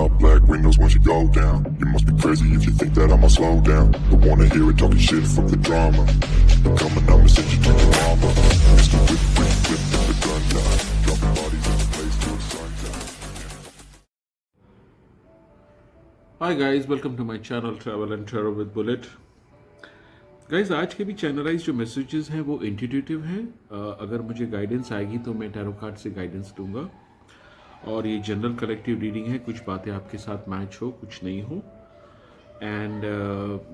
up black windows once you go down. You must be crazy if you think that I'ma slow down. Don't wanna hear it talking shit, fuck the drama. Coming, I'ma send you to your mama. Mr. Whip, whip, whip, with the gun down. Dropping bodies in the place till the sun down. Hi guys, welcome to my channel travel and tarot with bullet. Guys, आज के भी channelise जो messages हैं वो intuitive हैं। अगर मुझे guidance आएगी तो मैं टैरो कार्ड से गाइडेंस दूंगा और ये जनरल कलेक्टिव रीडिंग है। कुछ बातें आपके साथ मैच हो, कुछ नहीं हो। एंड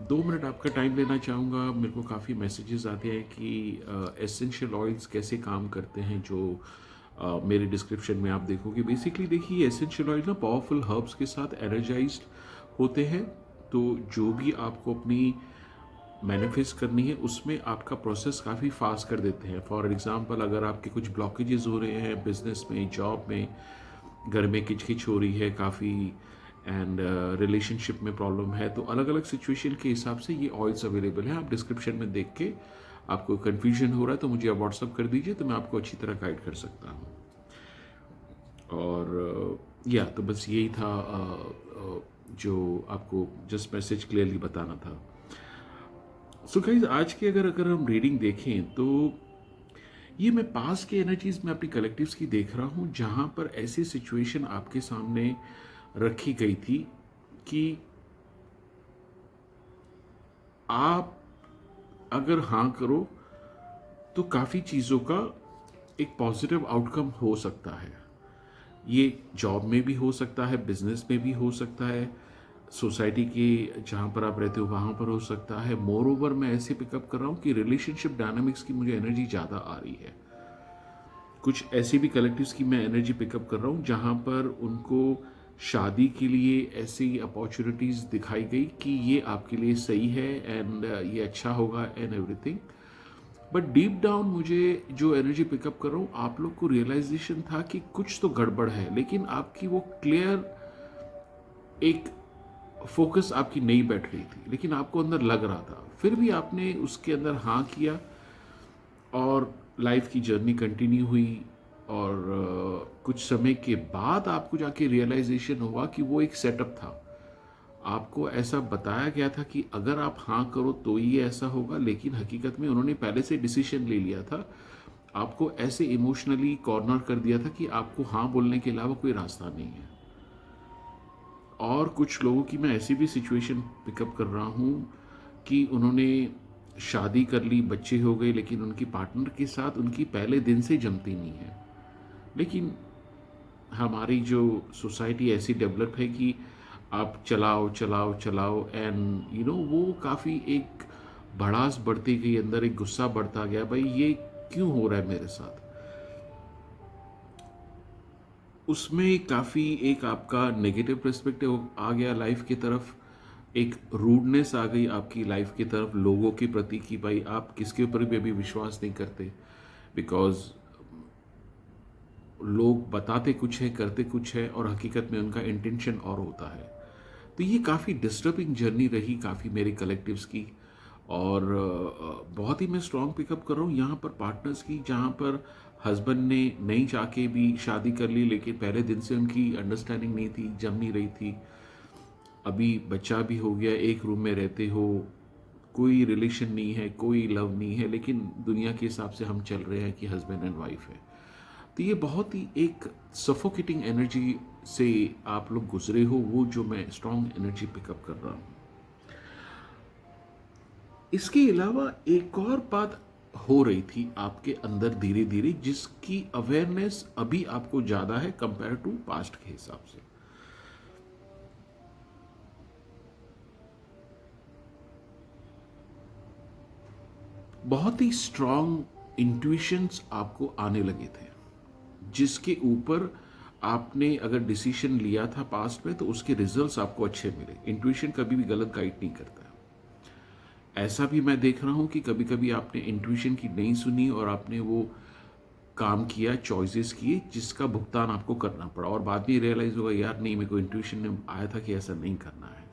2 मिनट आपका टाइम लेना चाहूँगा। मेरे को काफ़ी मैसेजेस आते हैं कि एसेंशियल ऑयल्स कैसे काम करते हैं, जो मेरे डिस्क्रिप्शन में आप देखोगे। बेसिकली देखिए, एसेंशियल ऑयल ना पावरफुल हर्ब्स के साथ एनर्जाइज्ड होते हैं। तो जो भी आपको अपनी मैनिफेस्ट करनी है उसमें आपका प्रोसेस काफ़ी फास्ट कर देते हैं। फॉर एग्जांपल, अगर आपके कुछ ब्लॉकेजेस हो रहे हैं बिजनेस में, जॉब में, घर में किचकिच हो रही है काफ़ी, एंड रिलेशनशिप में प्रॉब्लम है, तो अलग अलग सिचुएशन के हिसाब से ये ऑयल्स अवेलेबल हैं। आप डिस्क्रिप्शन में देख के आपको कन्फ्यूजन हो रहा है तो मुझे आप व्हाट्सअप कर दीजिए, तो मैं आपको अच्छी तरह गाइड कर सकता हूँ। और तो बस यही था जो आपको जस्ट मैसेज क्लियरली बताना था। सो गाइस, आज की अगर हम रीडिंग देखें तो ये मैं पास के एनर्जीज में अपनी कलेक्टिव्स की देख रहा हूँ, जहाँ पर ऐसी सिचुएशन आपके सामने रखी गई थी कि आप अगर हाँ करो तो काफ़ी चीज़ों का एक पॉजिटिव आउटकम हो सकता है। ये जॉब में भी हो सकता है, बिजनेस में भी हो सकता है, सोसाइटी के जहाँ पर आप रहते हो वहाँ पर हो सकता है। मोर ओवर मैं ऐसे पिकअप कर रहा हूँ कि रिलेशनशिप डायनामिक्स की मुझे एनर्जी ज़्यादा आ रही है। कुछ ऐसी भी कलेक्टिव्स की मैं एनर्जी पिकअप कर रहा हूँ जहाँ पर उनको शादी के लिए ऐसी अपॉर्चुनिटीज़ दिखाई गई कि ये आपके लिए सही है एंड ये अच्छा होगा and everything. But deep down मुझे जो एनर्जी पिकअप कर रहा हूँ, आप लोग को रियलाइजेशन था कि कुछ तो गड़बड़ है, लेकिन आपकी वो क्लियर एक फोकस आपकी नहीं बैठ रही थी, लेकिन आपको अंदर लग रहा था। फिर भी आपने उसके अंदर हाँ किया और लाइफ की जर्नी कंटिन्यू हुई। और कुछ समय के बाद आपको जाके रियलाइजेशन हुआ कि वो एक सेटअप था। आपको ऐसा बताया गया था कि अगर आप हाँ करो तो ये ऐसा होगा, लेकिन हकीकत में उन्होंने पहले से डिसीजन ले लिया था। आपको ऐसे इमोशनली कॉर्नर कर दिया था कि आपको हाँ बोलने के अलावा कोई रास्ता नहीं है। और कुछ लोगों की मैं ऐसी भी सिचुएशन पिकअप कर रहा हूँ कि उन्होंने शादी कर ली, बच्चे हो गए, लेकिन उनकी पार्टनर के साथ उनकी पहले दिन से जमती नहीं है। लेकिन हमारी जो सोसाइटी ऐसी डेवलप है कि आप चलाओ चलाओ चलाओ एंड वो काफ़ी एक भड़ास बढ़ती गई, अंदर एक गुस्सा बढ़ता गया, भाई ये क्यों हो रहा है मेरे साथ। उसमें काफ़ी एक आपका नेगेटिव पर्सपेक्टिव आ गया लाइफ की तरफ, एक रूडनेस आ गई आपकी लाइफ की तरफ लोगों के प्रति कि भाई आप किसके ऊपर भी अभी विश्वास नहीं करते, बिकॉज लोग बताते कुछ है, करते कुछ है, और हकीकत में उनका इंटेंशन और होता है। तो ये काफ़ी डिस्टर्बिंग जर्नी रही काफ़ी मेरे कलेक्टिव्स की। और बहुत ही मैं स्ट्रॉन्ग पिकअप कर रहा हूँ यहाँ पर पार्टनर्स की, जहाँ पर हस्बैंड ने नहीं चाह के भी शादी कर ली, लेकिन पहले दिन से उनकी अंडरस्टैंडिंग नहीं थी, जम नहीं रही थी। अभी बच्चा भी हो गया, एक रूम में रहते हो, कोई रिलेशन नहीं है, कोई लव नहीं है, लेकिन दुनिया के हिसाब से हम चल रहे हैं कि हस्बैंड एंड वाइफ है। तो ये बहुत ही एक सफोकेटिंग एनर्जी से आप लोग गुजरे हो, वो जो मैं स्ट्रॉन्ग एनर्जी पिकअप कर रहा हूँ। इसके अलावा एक और बात हो रही थी आपके अंदर धीरे धीरे, जिसकी अवेयरनेस अभी आपको ज़्यादा है कंपेयर टू पास्ट के हिसाब से। बहुत ही स्ट्रॉन्ग इंट्यूशंस आपको आने लगे थे, जिसके ऊपर आपने अगर डिसीजन लिया था पास्ट में तो उसके रिजल्ट्स आपको अच्छे मिले। इंट्यूशन कभी भी गलत गाइड नहीं करता है। ऐसा भी मैं देख रहा हूँ कि कभी कभी आपने इंट्यूशन की नहीं सुनी और आपने वो काम किया, चॉइसेस किए, जिसका भुगतान आपको करना पड़ा, और बाद में रियलाइज होगा यार नहीं, मेरे को इंट्यूशन में आया था कि ऐसा नहीं करना है।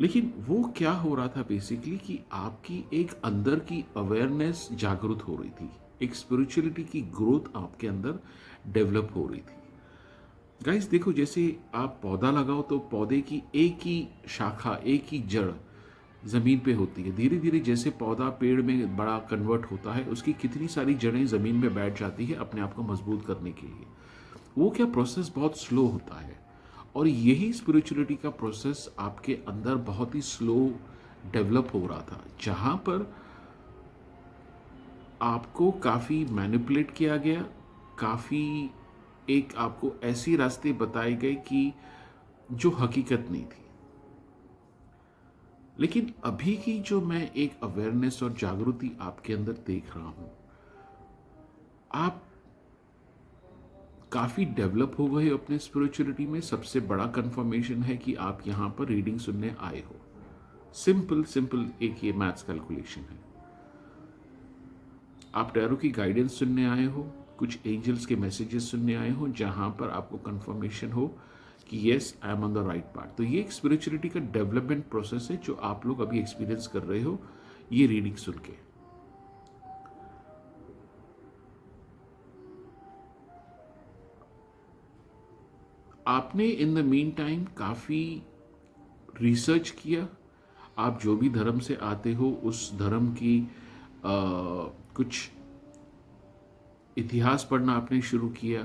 लेकिन वो क्या हो रहा था बेसिकली कि आपकी एक अंदर की अवेयरनेस जागरूक हो रही थी, एक स्पिरिचुअलिटी की ग्रोथ आपके अंदर डेवलप हो रही थी। गाइस देखो, जैसे आप पौधा लगाओ तो पौधे की एक ही शाखा, एक ही जड़ ज़मीन पे होती है। धीरे धीरे जैसे पौधा पेड़ में बड़ा कन्वर्ट होता है, उसकी कितनी सारी जड़ें ज़मीन में बैठ जाती है अपने आप को मजबूत करने के लिए। वो क्या प्रोसेस बहुत स्लो होता है, और यही स्पिरिचुअलिटी का प्रोसेस आपके अंदर बहुत ही स्लो डेवलप हो रहा था, जहाँ पर आपको काफ़ी मैनिपुलेट किया गया, काफ़ी एक आपको ऐसी रास्ते बताए गए कि जो हकीकत नहीं थी। लेकिन अभी की जो मैं एक अवेयरनेस और जागृति आपके अंदर देख रहा हूं, आप काफ़ी डेवलप हो गए हो अपने स्पिरिचुअलिटी में। सबसे बड़ा कंफर्मेशन है कि आप यहाँ पर रीडिंग सुनने आए हो। सिंपल सिंपल एक ये मैथ्स कैलकुलेशन है। आप टैरो की गाइडेंस सुनने आए हो, कुछ एंजल्स के मैसेजेस सुनने आए हो, जहां पर आपको कंफर्मेशन हो कि yes I am on the right path. तो ये एक स्पिरिचुअलिटी का डेवलपमेंट प्रोसेस है जो आप लोग अभी एक्सपीरियंस कर रहे हो ये रीडिंग सुन के। आपने इन द मीन टाइम काफ़ी रिसर्च किया। आप जो भी धर्म से आते हो उस धर्म की कुछ इतिहास पढ़ना आपने शुरू किया,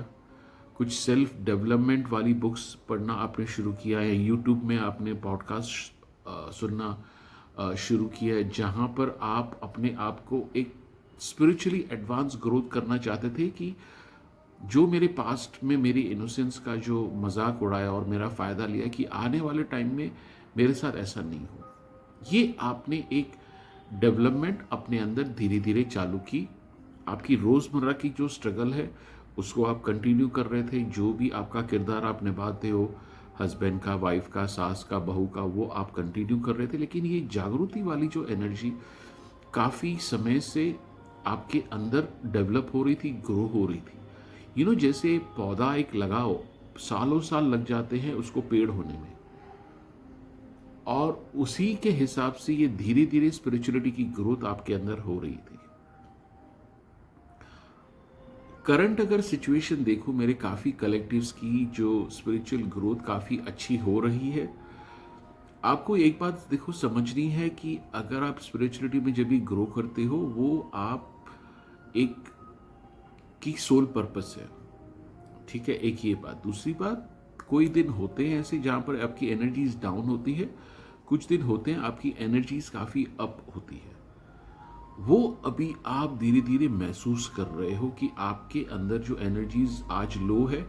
कुछ सेल्फ डेवलपमेंट वाली बुक्स पढ़ना आपने शुरू किया है, यूट्यूब में आपने पॉडकास्ट सुनना शुरू किया है, जहाँ पर आप अपने आप को एक स्पिरिचुअली एडवांस ग्रोथ करना चाहते थे कि जो मेरे पास्ट में मेरी इनोसेंस का जो मजाक उड़ाया और मेरा फ़ायदा लिया, कि आने वाले टाइम में मेरे साथ ऐसा नहीं हो। ये आपने एक डेवलपमेंट अपने अंदर धीरे धीरे चालू की। आपकी रोज़मर्रा की जो स्ट्रगल है उसको आप कंटिन्यू कर रहे थे। जो भी आपका किरदार आप निभाते हो, हस्बैंड का, वाइफ का, सास का, बहू का, वो आप कंटिन्यू कर रहे थे। लेकिन ये जागृति वाली जो एनर्जी काफ़ी समय से आपके अंदर डेवलप हो रही थी, ग्रो हो रही थी। जैसे पौधा एक लगाओ, सालों साल लग जाते हैं उसको पेड़ होने में, और उसी के हिसाब से ये धीरे धीरे स्पिरिचुअलिटी की ग्रोथ आपके अंदर हो रही थी। करंट अगर सिचुएशन देखो, मेरे काफ़ी कलेक्टिव्स की जो स्पिरिचुअल ग्रोथ काफ़ी अच्छी हो रही है। आपको एक बात देखो समझनी है कि अगर आप स्पिरिचुअलिटी में जब भी ग्रो करते हो, वो आप एक की सोल पर्पस है, ठीक है। एक ये बात। दूसरी बात, कोई दिन होते हैं ऐसे जहाँ पर आपकी एनर्जीज डाउन होती है, कुछ दिन होते हैं आपकी एनर्जीज काफ़ी अप होती है। वो अभी आप धीरे धीरे महसूस कर रहे हो कि आपके अंदर जो एनर्जीज आज लो है,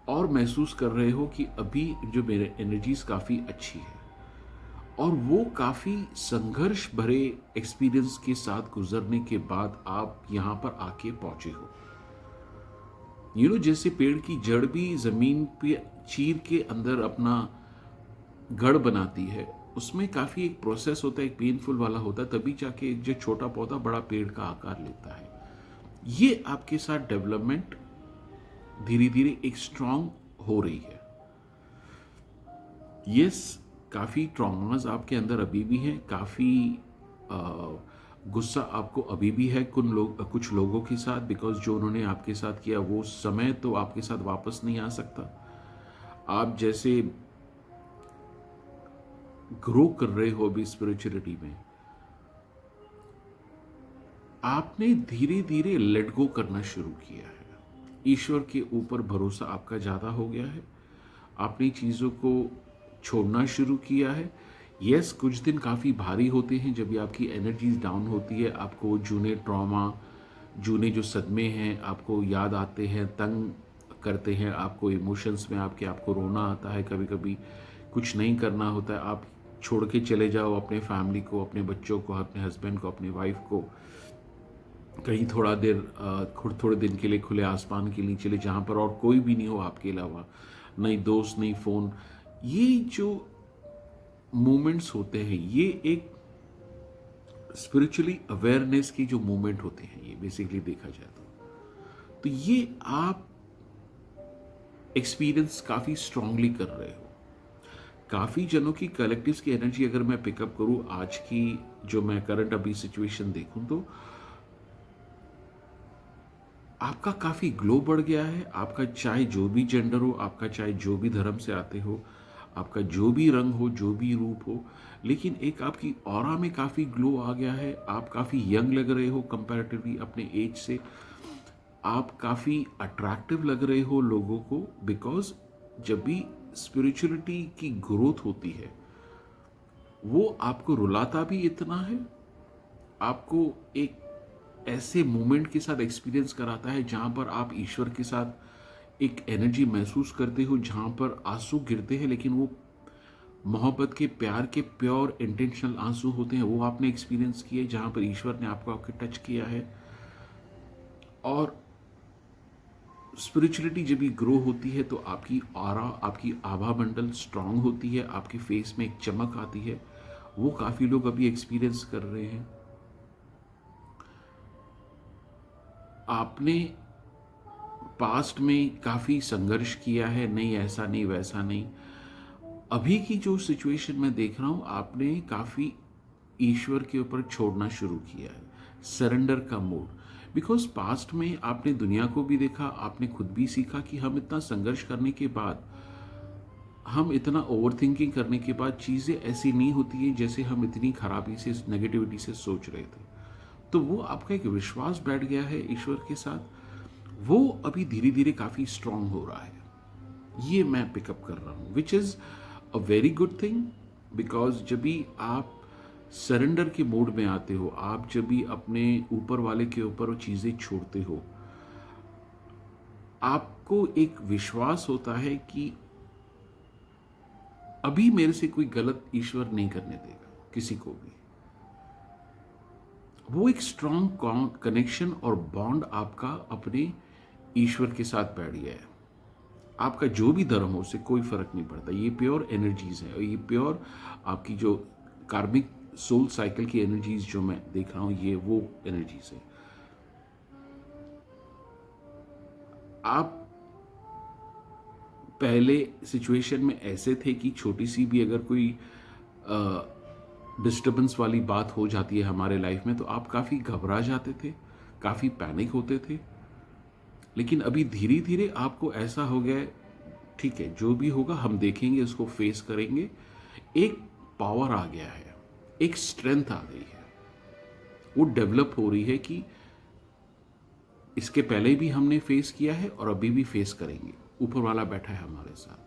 और महसूस कर रहे हो कि अभी जो मेरे एनर्जीज काफ़ी अच्छी है, और वो काफ़ी संघर्ष भरे एक्सपीरियंस के साथ गुजरने के बाद आप यहाँ पर आके पहुंचे हो। जैसे पेड़ की जड़ भी ज़मीन पे चीर के अंदर अपना गढ़ बनाती है, उसमें काफ़ी एक प्रोसेस होता है, एक पेनफुल वाला होता है, तभी जाके एक जो छोटा पौधा बड़ा पेड़ का आकार लेता है। ये आपके साथ डेवलपमेंट धीरे धीरे एक स्ट्रांग हो रही है। यस, काफ़ी ट्रॉमास आपके अंदर अभी भी हैं, काफ़ी गुस्सा आपको अभी भी है कुछ लोगों के साथ, बिकॉज जो उन्होंने आपके साथ किया वो समय तो आपके साथ वापस नहीं आ सकता। आप जैसे ग्रो कर रहे हो अभी स्पिरिचुअलिटी में, आपने धीरे धीरे लेट गो करना शुरू किया है। ईश्वर के ऊपर भरोसा आपका ज़्यादा हो गया है। आपने चीज़ों को छोड़ना शुरू किया है। यस, कुछ दिन काफ़ी भारी होते हैं जब भी आपकी एनर्जीज डाउन होती है। आपको जूने ट्रॉमा, जूने जो सदमे हैं आपको याद आते हैं, तंग करते हैं आपको इमोशंस में, आपको रोना आता है। कभी कभी कुछ नहीं करना होता है, आप छोड़ के चले जाओ अपने फैमिली को, अपने बच्चों को, अपने हस्बैंड को, अपनी वाइफ को, कहीं थोड़ा देर थोड़े दिन के लिए खुले आसमान के नीचे, जहाँ पर और कोई भी नहीं हो आपके अलावा, नहीं दोस्त, नहीं फ़ोन। ये जो मोमेंट्स होते हैं, ये एक स्पिरिचुअली अवेयरनेस की जो मोमेंट होते हैं, ये बेसिकली देखा जाए तो ये आप एक्सपीरियंस काफ़ी स्ट्रांगली कर रहे हो। काफ़ी जनों की कलेक्टिव्स की एनर्जी अगर मैं पिकअप करूं, आज की जो मैं करंट अभी सिचुएशन देखूं, तो आपका काफ़ी ग्लो बढ़ गया है। आपका चाहे जो भी जेंडर हो, आपका चाहे जो भी धर्म से आते हो, आपका जो भी रंग हो, जो भी रूप हो, लेकिन एक आपकी ऑरा में काफ़ी ग्लो आ गया है। आप काफ़ी यंग लग रहे हो कंपैरेटिवली अपने एज से। आप काफ़ी अट्रैक्टिव लग रहे हो लोगों को, बिकॉज जब भी स्पिरिचुअलिटी की ग्रोथ होती है, वो आपको रुलाता भी इतना है, आपको एक ऐसे मोमेंट के साथ एक्सपीरियंस कराता है जहां पर आप ईश्वर के साथ एक एनर्जी महसूस करते हो, जहां पर आंसू गिरते हैं, लेकिन वो मोहब्बत के, प्यार के, प्योर इंटेंशनल आंसू होते हैं। वो आपने एक्सपीरियंस किए जहां पर ईश्वर ने आपको आके टच किया है। और स्पिरिचुअलिटी जब भी ग्रो होती है तो आपकी ऑरा, आपकी आभा मंडल स्ट्रांग होती है, आपके फेस में एक चमक आती है। वो काफ़ी लोग अभी एक्सपीरियंस कर रहे हैं। आपने पास्ट में काफ़ी संघर्ष किया है, नहीं ऐसा नहीं वैसा नहीं। अभी की जो सिचुएशन मैं देख रहा हूँ, आपने काफ़ी ईश्वर के ऊपर छोड़ना शुरू किया है, सरेंडर का मोड। बिकॉज पास्ट में आपने दुनिया को भी देखा, आपने खुद भी सीखा कि हम इतना संघर्ष करने के बाद, हम इतना ओवर थिंकिंग करने के बाद चीज़ें ऐसी नहीं होती हैं जैसे हम इतनी खराबी से, नेगेटिविटी से सोच रहे थे। तो वो आपका एक विश्वास बैठ गया है ईश्वर के साथ, वो अभी धीरे धीरे काफ़ी स्ट्रांग हो रहा है। ये मैं पिकअप कर रहा हूँ, which is a very good thing. Because जब भी आप सरेंडर के मोड में आते हो, आप जब भी अपने ऊपर वाले के ऊपर वो चीज़ें छोड़ते हो, आपको एक विश्वास होता है कि अभी मेरे से कोई गलत ईश्वर नहीं करने देगा किसी को भी। वो एक स्ट्रांग कनेक्शन और बॉन्ड आपका अपने ईश्वर के साथ बैठ गया है। आपका जो भी धर्म हो, उससे कोई फर्क नहीं पड़ता। ये प्योर एनर्जीज है, और ये प्योर आपकी जो कार्मिक सोल साइकिल की एनर्जीज जो मैं देख रहा हूं, ये वो एनर्जीज है। आप पहले सिचुएशन में ऐसे थे कि छोटी सी भी अगर कोई डिस्टर्बेंस वाली बात हो जाती है हमारे लाइफ में, तो आप काफ़ी घबरा जाते थे, काफ़ी पैनिक होते थे। लेकिन अभी धीरे धीरे आपको ऐसा हो गया है, ठीक है जो भी होगा हम देखेंगे, उसको फेस करेंगे। एक पावर आ गया है, एक स्ट्रेंथ आ गई है, वो डेवलप हो रही है कि इसके पहले भी हमने फेस किया है और अभी भी फेस करेंगे। ऊपर वाला बैठा है हमारे साथ।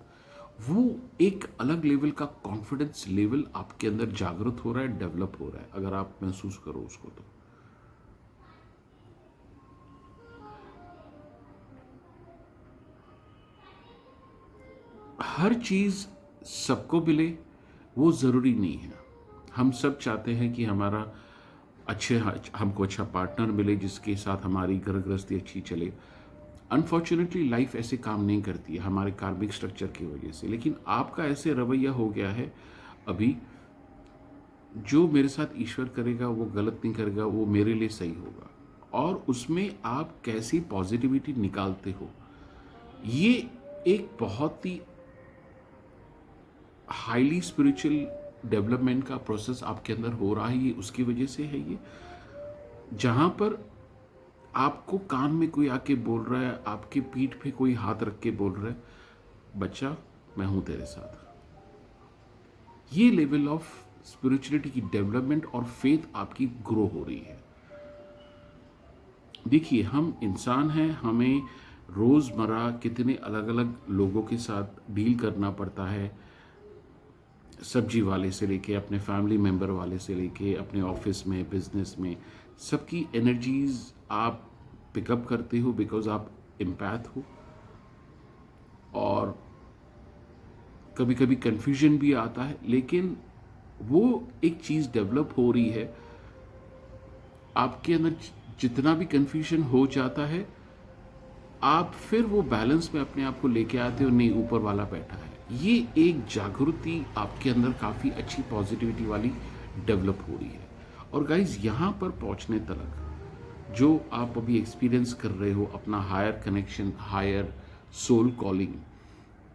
वो एक अलग लेवल का कॉन्फिडेंस लेवल आपके अंदर जागृत हो रहा है, डेवलप हो रहा है, अगर आप महसूस करो उसको तो। हर चीज सबको मिले वो जरूरी नहीं है। हम सब चाहते हैं कि हमारा हमको अच्छा पार्टनर मिले जिसके साथ हमारी घर गृहस्थी अच्छी चले। अनफॉर्चुनेटली लाइफ ऐसे काम नहीं करती है हमारे कार्मिक स्ट्रक्चर की वजह से। लेकिन आपका ऐसे रवैया हो गया है अभी, जो मेरे साथ ईश्वर करेगा वो गलत नहीं करेगा, वो मेरे लिए सही होगा। और उसमें आप कैसी पॉजिटिविटी निकालते हो, ये एक बहुत ही हाईली स्पिरिचुअल डेवलपमेंट का प्रोसेस आपके अंदर हो रहा है। ये उसकी वजह से है। ये जहां पर आपको कान में कोई आके बोल रहा है, आपके पीठ पे कोई हाथ रख के बोल रहा है, बच्चा मैं हूं तेरे साथ। ये लेवल ऑफ स्पिरिचुअलिटी की डेवलपमेंट और फेथ आपकी ग्रो हो रही है। देखिए हम इंसान हैं, हमें रोज़मर्रा कितने अलग अलग लोगों के साथ डील करना पड़ता है। सब्जी वाले से लेके अपने फैमिली मेंबर वाले से लेके अपने ऑफिस में, बिजनेस में, सबकी एनर्जीज आप पिकअप करते हो बिकॉज आप एम्पैथ हो। और कभी कभी कन्फ्यूजन भी आता है, लेकिन वो एक चीज़ डेवलप हो रही है आपके अंदर। जितना भी कन्फ्यूजन हो जाता है, आप फिर वो बैलेंस में अपने आप को लेके आते हो, नहीं ऊपर वाला बैठा है। ये एक जागृति आपके अंदर काफ़ी अच्छी पॉजिटिविटी वाली डेवलप हो रही है। और गाइज यहाँ पर पहुँचने तक जो आप अभी एक्सपीरियंस कर रहे हो, अपना higher connection, higher soul calling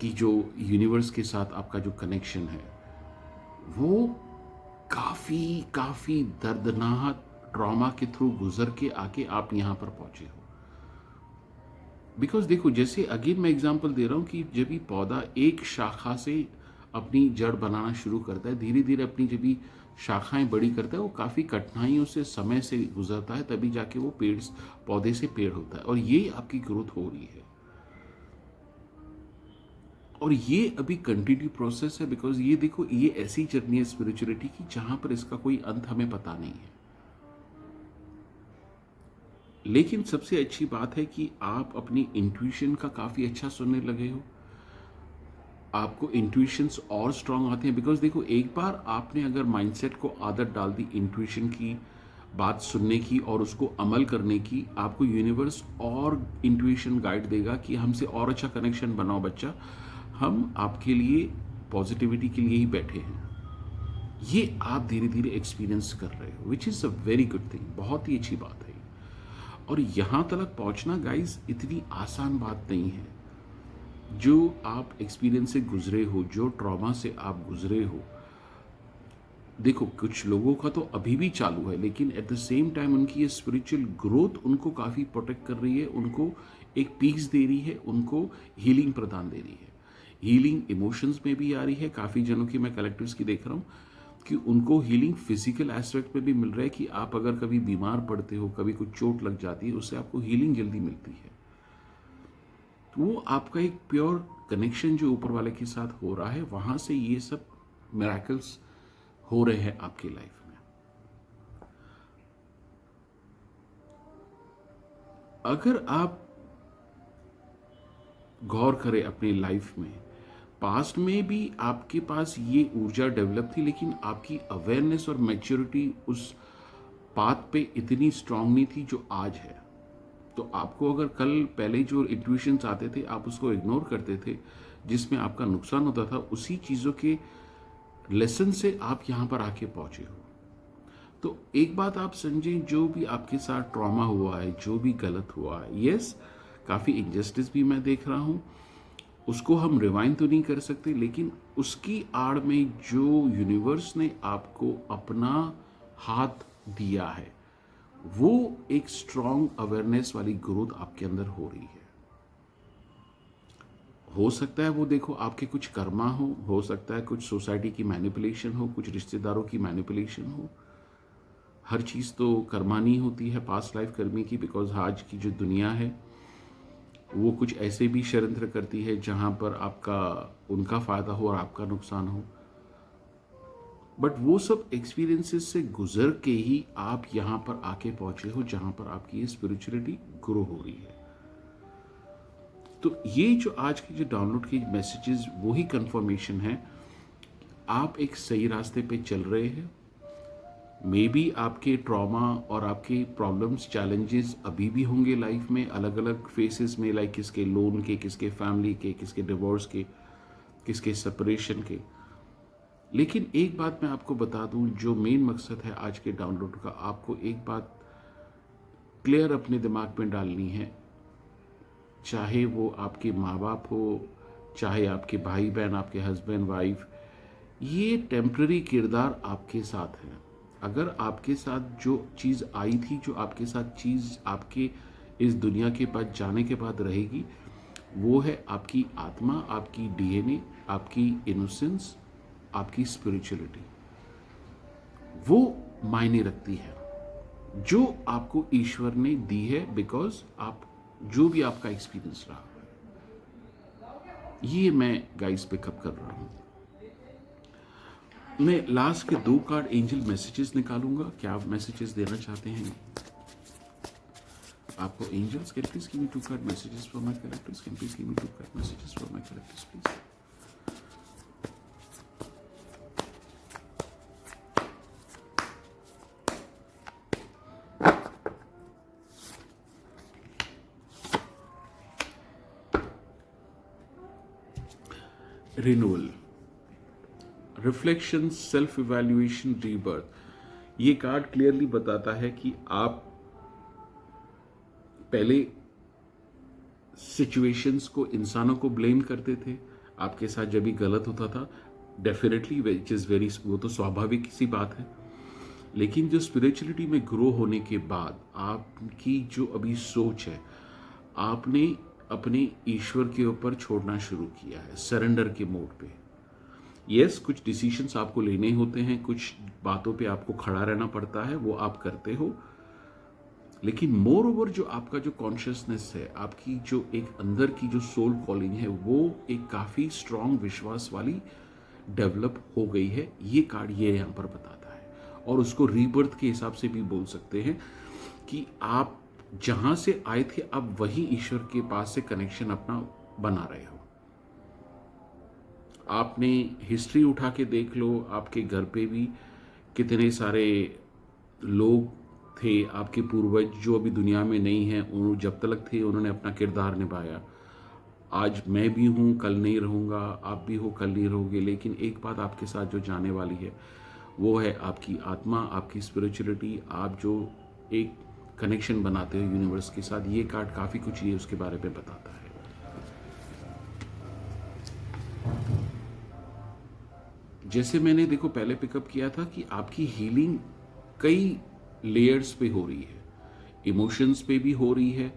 की जो यूनिवर्स के साथ आपका जो कनेक्शन है, वो काफ़ी काफ़ी दर्दनाक ट्रॉमा के थ्रू गुजर के आके आप यहाँ पर पहुँचे हो। बिकॉज देखो, जैसे अगेन मैं एग्जांपल दे रहा हूँ कि जब भी पौधा एक शाखा से अपनी जड़ बनाना शुरू करता है, धीरे धीरे अपनी जब भी शाखाएं बड़ी करता है, वो काफ़ी कठिनाइयों से, समय से गुजरता है, तभी जाके वो पेड़, पौधे से पेड़ होता है। और ये आपकी ग्रोथ हो रही है, और ये अभी कंटिन्यू प्रोसेस है। बिकॉज ये देखो, ये ऐसी जर्नी है स्पिरिचुअलिटी की जहां पर इसका कोई अंत हमें पता नहीं है। लेकिन सबसे अच्छी बात है कि आप अपनी इंट्यूशन का काफ़ी अच्छा सुनने लगे हो, आपको इंट्यूशंस और स्ट्रांग आते हैं। बिकॉज देखो, एक बार आपने अगर माइंडसेट को आदत डाल दी इंट्यूशन की, बात सुनने की और उसको अमल करने की, आपको यूनिवर्स और इंट्यूशन गाइड देगा कि हमसे और अच्छा कनेक्शन बनाओ बच्चा, हम आपके लिए पॉजिटिविटी के लिए ही बैठे हैं। ये आप धीरे धीरे एक्सपीरियंस कर रहे हो, which is a very good thing, बहुत ही अच्छी बात है। और यहाँ तक पहुँचना गाइज इतनी आसान बात नहीं है। जो आप एक्सपीरियंस से गुजरे हो, जो ट्रॉमा से आप गुजरे हो, देखो कुछ लोगों का तो अभी भी चालू है, लेकिन एट द सेम टाइम उनकी ये स्पिरिचुअल ग्रोथ उनको काफ़ी प्रोटेक्ट कर रही है, उनको एक पीस दे रही है, उनको हीलिंग प्रदान दे रही है। हीलिंग इमोशंस में भी आ रही है। काफ़ी जनों की मैं कलेक्टिव्स की देख रहा हूँ कि उनको हीलिंग फिजिकल एस्पेक्ट में भी मिल रहा है, कि आप अगर कभी बीमार पड़ते हो, कभी कुछ चोट लग जाती है, उससे आपको हीलिंग जल्दी मिलती है। तो वो आपका एक प्योर कनेक्शन जो ऊपर वाले के साथ हो रहा है, वहां से ये सब मिरेकल्स हो रहे हैं आपकी लाइफ में। अगर आप गौर करें अपनी लाइफ में, पास्ट में भी आपके पास ये ऊर्जा डेवलप थी, लेकिन आपकी अवेयरनेस और मैच्योरिटी उस पाथ पे इतनी स्ट्रांग नहीं थी जो आज है। तो आपको अगर कल पहले जो इंट्यूशंस आते थे, आप उसको इग्नोर करते थे, जिसमें आपका नुकसान होता था, उसी चीज़ों के लेसन से आप यहाँ पर आके पहुँचे हो। तो एक बात आप समझें, जो भी आपके साथ ट्रॉमा हुआ है, जो भी गलत हुआ है, यस काफ़ी इनजस्टिस भी मैं देख रहा हूँ, उसको हम रिवाइंड तो नहीं कर सकते, लेकिन उसकी आड़ में जो यूनिवर्स ने आपको अपना हाथ दिया है, वो एक स्ट्रांग अवेयरनेस वाली ग्रोथ आपके अंदर हो रही है। हो सकता है वो देखो आपके कुछ कर्मा हो सकता है कुछ सोसाइटी की मैनिपुलेशन हो, कुछ रिश्तेदारों की मैनिपुलेशन हो। हर चीज़ तो कर्मा नहीं होती है, पास्ट लाइफ कर्मी की। बिकॉज आज की जो दुनिया है वो कुछ ऐसे भी षड्यंत्र करती है जहाँ पर आपका उनका फ़ायदा हो और आपका नुकसान हो। बट वो सब एक्सपीरियंसेस से गुजर के ही आप यहाँ पर आके पहुँचे हो, जहाँ पर आपकी ये स्पिरिचुअलिटी ग्रो हो रही है। तो ये जो आज के जो डाउनलोड के मैसेजेस, वही कंफर्मेशन है आप एक सही रास्ते पे चल रहे हैं। मे बी आपके ट्रॉमा और आपके प्रॉब्लम्स, चैलेंजेस अभी भी होंगे लाइफ में, अलग अलग फेसेस में, लाइक किसके लोन के, किसके फैमिली के, किसके डिवोर्स के, किसके सेपरेशन के। लेकिन एक बात मैं आपको बता दूं, जो मेन मकसद है आज के डाउनलोड का, आपको एक बात क्लियर अपने दिमाग में डालनी है, चाहे वो आपके माँ बाप हो, चाहे आपके भाई बहन, आपके हस्बैंड वाइफ, ये टेम्पररी किरदार आपके साथ है। अगर आपके साथ जो चीज़ आई थी, जो आपके साथ चीज़ आपके इस दुनिया के पास जाने के बाद रहेगी, वो है आपकी आत्मा, आपकी डीएनए, आपकी इनोसेंस, आपकी स्पिरिचुअलिटी। वो मायने रखती है जो आपको ईश्वर ने दी है, बिकॉज आप जो भी आपका एक्सपीरियंस रहा है, ये मैं गाइस पिकअप कर रहा हूं। मैं लास्ट के 2 कार्ड एंजल मैसेजेस निकालूंगा। क्या आप मैसेजेस देना चाहते हैं आपको? Angels, can please give me 2 card messages for my characters. Can please give me 2 card messages for my characters please. Renewal, reflection, self evaluation, rebirth. ये कार्ड क्लियरली बताता है कि आप पहले सिचुएशंस को, इंसानों को ब्लेम करते थे, आपके साथ जब भी गलत होता था, डेफिनेटली विच इज़ वेरी, वो तो स्वाभाविक सी बात है। लेकिन जो स्पिरिचुअलिटी में ग्रो होने के बाद आपकी जो अभी सोच है, आपने अपने ईश्वर के ऊपर छोड़ना शुरू किया है, सरेंडर के मोड पे। यस, कुछ डिसीशंस आपको लेने होते हैं, कुछ बातों पे आपको खड़ा रहना पड़ता है, वो आप करते हो। लेकिन मोर ओवर जो आपका जो कॉन्शियसनेस है, आपकी जो एक अंदर की जो सोल कॉलिंग है, वो एक काफ़ी स्ट्रांग विश्वास वाली डेवलप हो गई है। ये कार्ड ये यहाँ पर बताता है। और उसको रीबर्थ के हिसाब से भी बोल सकते हैं कि आप जहाँ से आए थे अब वही ईश्वर के पास से कनेक्शन अपना बना रहे हो। आपने हिस्ट्री उठा के देख लो, आपके घर पे भी कितने सारे लोग थे, आपके पूर्वज जो अभी दुनिया में नहीं हैं, उन्होंने जब तक थे उन्होंने अपना किरदार निभाया। आज मैं भी हूँ, कल नहीं रहूँगा, आप भी हो, कल नहीं रहोगे, लेकिन एक बात आपके साथ जो जाने वाली है वो है आपकी आत्मा, आपकी स्पिरिचुअलिटी, आप जो एक कनेक्शन बनाते हो यूनिवर्स के साथ। ये कार्ड काफ़ी कुछ ये उसके बारे में बताता है। जैसे मैंने देखो पहले पिकअप किया था कि आपकी हीलिंग कई लेयर्स पे हो रही है, इमोशंस पे भी हो रही है।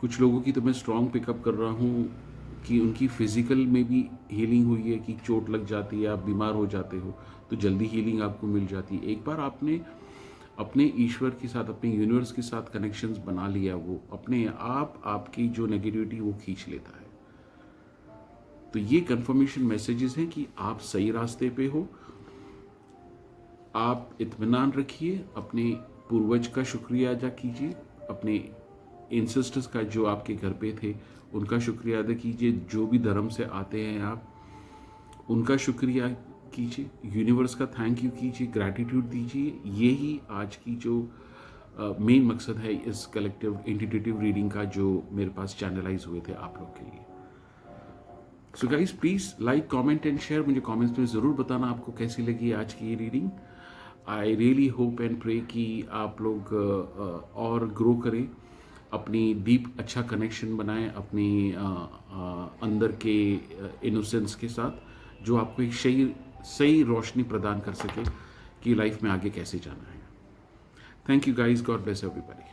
कुछ लोगों की तो मैं स्ट्रॉन्ग पिकअप कर रहा हूँ कि उनकी फिजिकल में भी हीलिंग हुई है, कि चोट लग जाती है, आप बीमार हो जाते हो तो जल्दी हीलिंग आपको मिल जाती है। एक बार आपने अपने ईश्वर के साथ, अपने यूनिवर्स के साथ कनेक्शंस बना लिया, वो अपने आप आपकी जो नेगेटिविटी वो खींच लेता है। तो ये कंफर्मेशन मैसेजेस हैं कि आप सही रास्ते पे हो। आप इत्मीनान रखिए, अपने पूर्वज का शुक्रिया अदा कीजिए, अपने एंसेस्टर्स का जो आपके घर पे थे उनका शुक्रिया अदा कीजिए, जो भी धर्म से आते हैं आप उनका शुक्रिया कीजिए, यूनिवर्स का थैंक यू कीजिए, ग्रैटिट्यूड दीजिए। यही आज की जो मेन मकसद है इस कलेक्टिव इंटीग्रेटिव रीडिंग का जो मेरे पास चैनलाइज हुए थे आप लोग के लिए। So guys please like, comment and share. मुझे कमेंट्स में ज़रूर बताना आपको कैसी लगी आज की ये reading. I really hope and pray कि आप लोग और ग्रो करें, अपनी डीप अच्छा कनेक्शन बनाएं अपनी अंदर के इनोसेंस के साथ, जो आपको एक सही रोशनी प्रदान कर सके कि लाइफ में आगे कैसे जाना है। Thank you guys, God bless everybody.